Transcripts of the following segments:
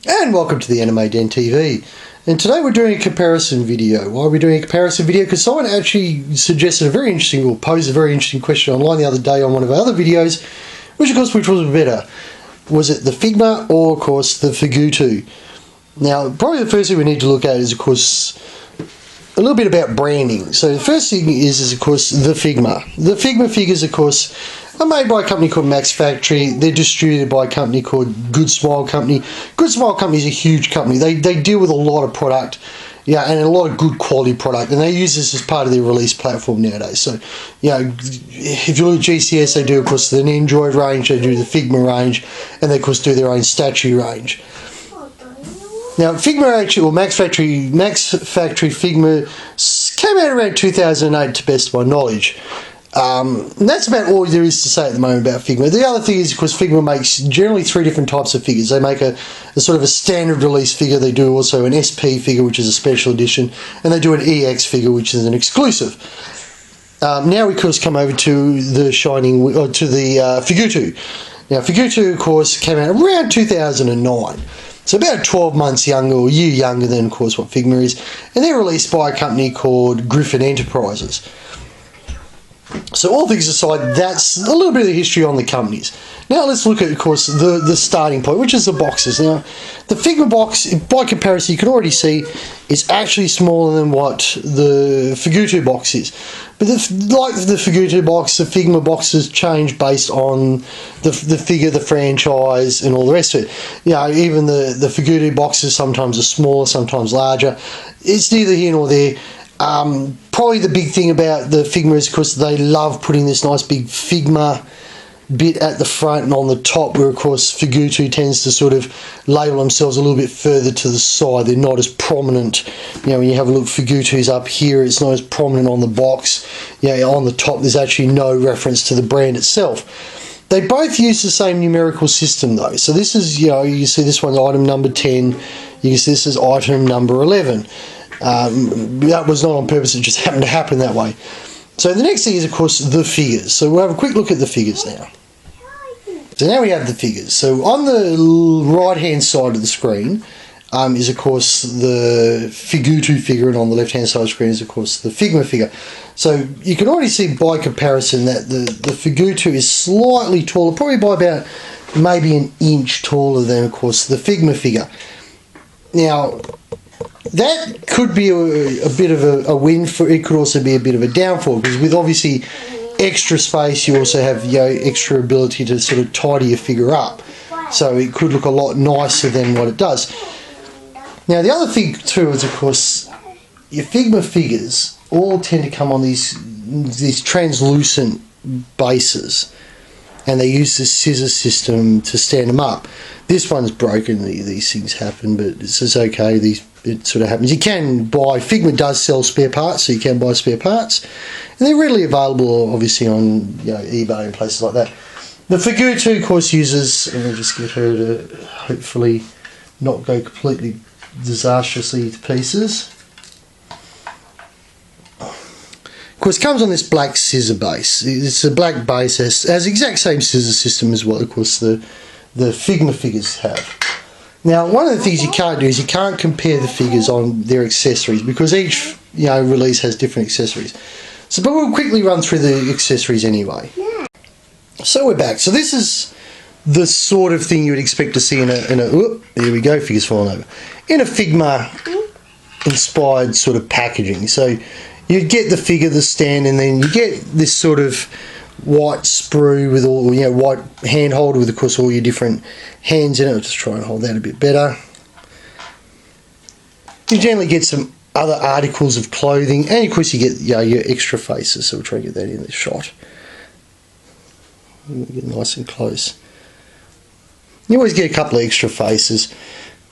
And welcome to the Anime Den TV. And today we're doing a comparison video. Why are we doing a comparison video? Because someone actually suggested a very interesting, or posed a very interesting question online the other day on one of our other videos, which was better? Was it the Figma or, of course, the Figutto? Now, probably the first thing we need to look at is, of course, a little bit about branding. So the first thing is of course, the Figma. The Figma figures, of course, are made by a company called Max Factory. They're distributed by a company called Good Smile Company. Good Smile Company is a huge company. They deal with a lot of product, and a lot of good quality product, and they use this as part of their release platform nowadays. So, if you look at GCS, they do, of course, the Android range, they do the Figma range, and they, of course, do their own statue range. Now, Figma actually, or Max Factory Figma came out around 2008 to best of my knowledge. And that's about all there is to say at the moment about Figma. The other thing is, of course, Figma makes generally three different types of figures. They make a sort of a standard release figure. They do also an SP figure, which is a special edition, and they do an EX figure, which is an exclusive. Now we, of course, come over to the Figutto. Now, Figutto, of course, came out around 2009. So about 12 months younger, or a year younger than, of course, what Figma is. And they're released by a company called Griffin Enterprises. So all things aside, that's a little bit of the history on the companies. Now let's look at, of course, the starting point, which is the boxes. Now, the Figma box, by comparison, you can already see, is actually smaller than what the Figutto box is. But like the Figutto box, the Figma boxes change based on the figure, the franchise, and all the rest of it. Even the Figutto boxes sometimes are smaller, sometimes larger. It's neither here nor there. Probably the big thing about the Figma is, of course, they love putting this nice big Figma bit at the front and on the top, where, of course, Figutto tends to sort of label themselves a little bit further to the side. They're not as prominent. When you have a look, Figutto's up here, it's not as prominent on the box. On the top, there's actually no reference to the brand itself. They both use the same numerical system, though. So this is, you see this one's item number 10. You can see this is item number 11. That was not on purpose, it just happened to happen that way. So the next thing is, of course, the figures. So we'll have a quick look at the figures now. So now we have the figures. So on the right hand side of the screen is, of course, the Figutto figure, and on the left hand side of the screen is, of course, the Figma figure. So you can already see by comparison that the Figutto is slightly taller, probably by about maybe an inch taller than, of course, the Figma figure. Now, that could be a bit of a win for it. Could also be a bit of a downfall, because with obviously extra space, you also have extra ability to sort of tidy your figure up. So it could look a lot nicer than what it does. Now, the other thing too is, of course, your Figma figures all tend to come on these translucent bases, and they use the scissor system to stand them up. This one's broken. These things happen, but it's okay. It sort of happens. You can buy, Figma does sell spare parts, so you can buy spare parts, and they're readily available, obviously, on eBay and places like that. The Figutto, of course, uses, and I'll just get her to hopefully not go completely disastrously to pieces. Of course, it comes on this black scissor base. It's a black base, has the exact same scissor system as what, of course, the Figma figures have. Now, one of the things you can't do is you can't compare the figures on their accessories, because each release has different accessories. So, but we'll quickly run through the accessories anyway. So we're back. So this is the sort of thing you would expect to see in a there we go, figures falling over, in a Figma inspired sort of packaging. So you get the figure, the stand, and then you get this sort of white sprue with all, white hand holder with, of course, all your different hands in it. I'll just try and hold that a bit better. You generally get some other articles of clothing, and of course you get your extra faces. So we'll try and get that in the shot. Get nice and close. You always get a couple of extra faces.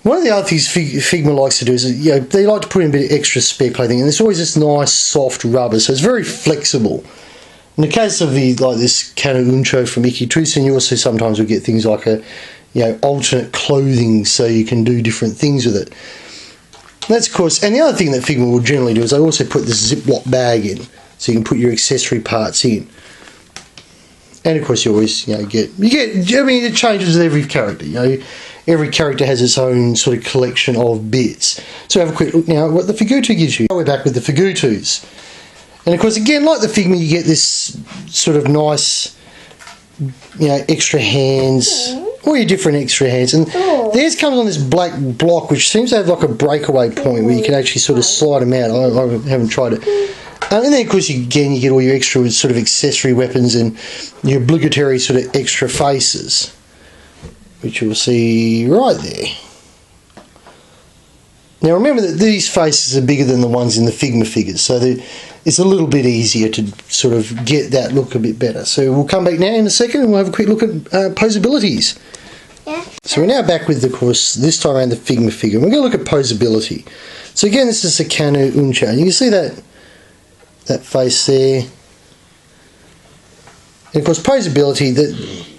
One of the other things Figma likes to do is, they like to put in a bit of extra spare clothing, and there's always this nice soft rubber, so it's very flexible. In the case of this Kanuncho from Ikitusen, you also sometimes will get things like alternate clothing, so you can do different things with it. That's, of course, and the other thing that Figma will generally do is they also put this Ziploc bag in, so you can put your accessory parts in. And of course, you always, I mean, it changes with every character. In every character has its own sort of collection of bits. So have a quick look now at what the Figutto gives you. We're back with the Figuttos. And of course, again, like the Figma, you get this sort of nice, extra hands, all your different extra hands. And theirs comes on this black block, which seems to have like a breakaway point where you can actually sort of slide them out. I haven't tried it. And then, of course, again, you get all your extra sort of accessory weapons and your obligatory sort of extra faces, which you'll see right there. Now, remember that these faces are bigger than the ones in the Figma figures, so it's a little bit easier to sort of get that look a bit better. So we'll come back now in a second and we'll have a quick look at posabilities. Yeah. So we're now back with, of course, this time around the Figma figure. We're going to look at posability. So again, this is the Kanu Uncha. And you can see that face there. And of course, posability,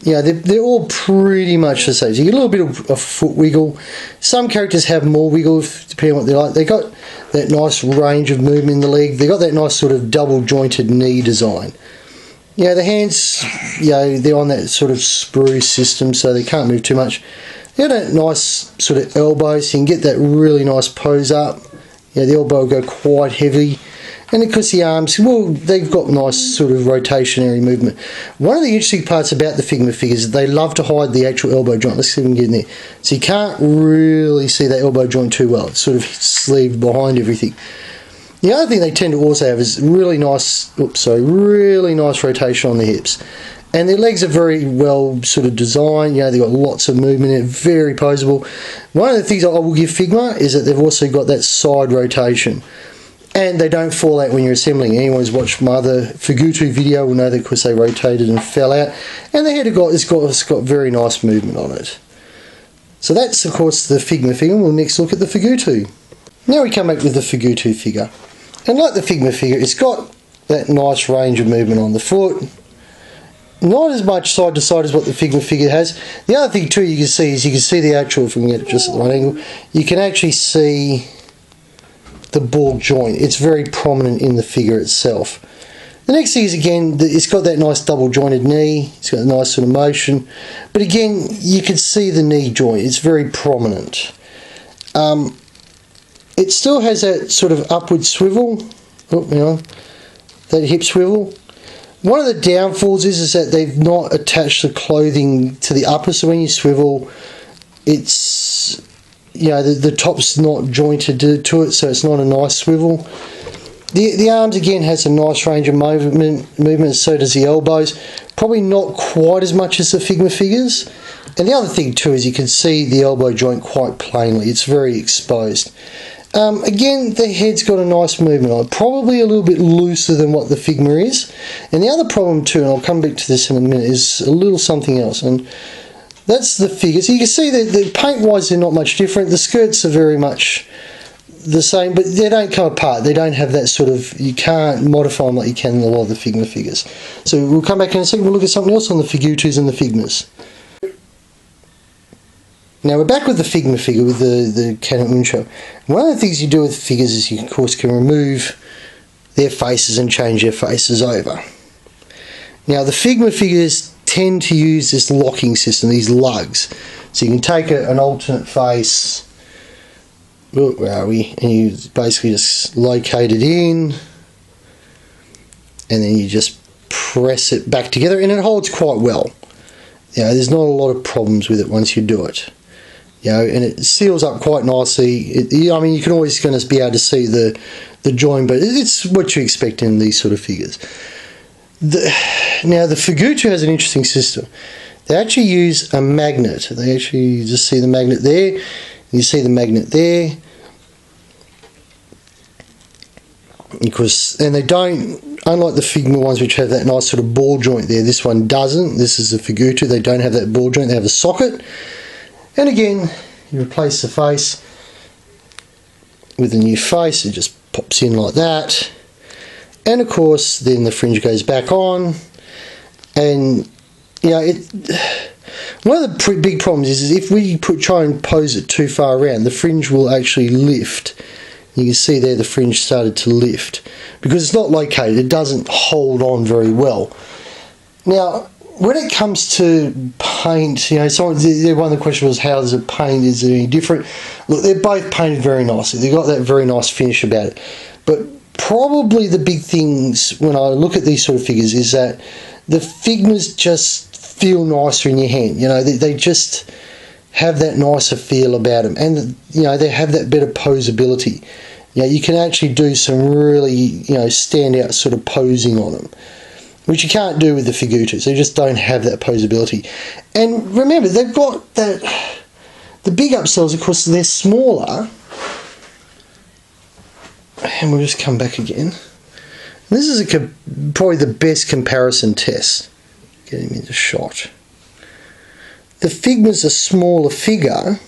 they're all pretty much the same. So you get a little bit of a foot wiggle. Some characters have more wiggle, depending on what they like. They got that nice range of movement in the leg. They got that nice sort of double jointed knee design. The hands, they're on that sort of spruce system, so they can't move too much. They got that nice sort of elbow, so you can get that really nice pose up. The elbow will go quite heavy. And of course the arms, well, they've got nice sort of rotationary movement. One of the interesting parts about the Figma figures is they love to hide the actual elbow joint. Let's see if we can get in there. So you can't really see that elbow joint too well. It's sort of sleeved behind everything. The other thing they tend to also have is really nice rotation on the hips. And their legs are very well sort of designed. They've got lots of movement in it, very poseable. One of the things I will give Figma is that they've also got that side rotation. And they don't fall out when you're assembling. Anyone who's watched my other Figutto video will know that because they rotated and fell out. And the head it's got very nice movement on it. So that's, of course, the Figma figure. We'll next look at the Figutto. Now we come back with the Figutto figure. And like the Figma figure, it's got that nice range of movement on the foot. Not as much side to side as what the Figma figure has. The other thing too you can see the actual, if we can get it just at the right angle, you can actually see the ball joint. It's very prominent in the figure itself. The next thing is, again, it's got that nice double jointed knee. It's got a nice sort of motion. But again, you can see the knee joint. It's very prominent. It still has that sort of upward swivel. That hip swivel. One of the downfalls is that they've not attached the clothing to the upper, so when you swivel, it's the top's not jointed to it, so it's not a nice swivel. The arms, again, has a nice range of movement, so does the elbows. Probably not quite as much as the Figma figures. And the other thing too is you can see the elbow joint quite plainly. It's very exposed. Again, the head's got a nice movement on it, probably a little bit looser than what the Figma is. And the other problem too, and I'll come back to this in a minute, is a little something else. And that's the figure. So you can see that the paint-wise they're not much different. The skirts are very much the same, but they don't come apart. They don't have that sort of, you can't modify them like you can in a lot of the Figma figures. So we'll come back in a second, we'll look at something else on the Figuttos and the Figmas. Now we're back with the Figma figure, with the Kanu Uncha. One of the things you do with figures is you, of course, can remove their faces and change their faces over. Now the Figma figures tend to use this locking system, these lugs. So you can take an alternate face, where are we, and you basically just locate it in, and then you just press it back together, and it holds quite well. There's not a lot of problems with it once you do it. And it seals up quite nicely. I mean, you can always going to be able to see the join, but it's what you expect in these sort of figures. Now the Figutto has an interesting system. They actually use a magnet. They actually just see the magnet there. You see the magnet there. And they don't, unlike the Figma ones which have that nice sort of ball joint there, this one doesn't. This is the Figutto. They don't have that ball joint. They have a socket. And again, you replace the face with a new face. It just pops in like that. And of course, then the fringe goes back on. And one of the big problems is if we try and pose it too far around, the fringe will actually lift. You can see there the fringe started to lift because it's not located. It doesn't hold on very well. Now, when it comes to paint, one of the questions was, how does it paint? Is it any different? Look, they're both painted very nicely. They've got that very nice finish about it. But probably the big things when I look at these sort of figures is that the Figmas just feel nicer in your hand. They just have that nicer feel about them, and they have that better posability. You can actually do some really standout sort of posing on them, which you can't do with the Figuttos. They just don't have that posability. And remember, they've got that. The big upsells, of course, they're smaller. And we'll just come back again. This is probably the best comparison test. Get him into shot. The Figma's a smaller figure,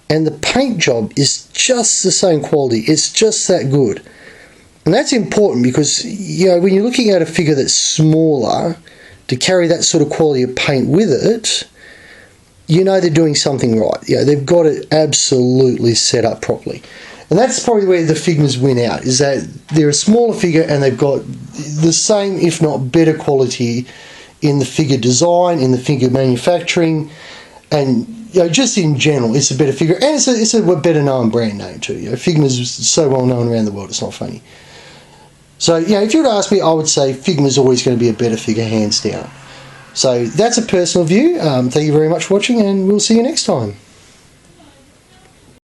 and the paint job is just the same quality. It's just that good. And that's important because, when you're looking at a figure that's smaller, to carry that sort of quality of paint with it, they're doing something right. They've got it absolutely set up properly. And that's probably where the Figmas win out, is that they're a smaller figure and they've got the same, if not better quality in the figure design, in the figure manufacturing, and just in general, it's a better figure. And it's a better known brand name too. Figma's so well known around the world, it's not funny. So, if you were to ask me, I would say Figma's always going to be a better figure, hands down. So that's a personal view. Thank you very much for watching, and we'll see you next time.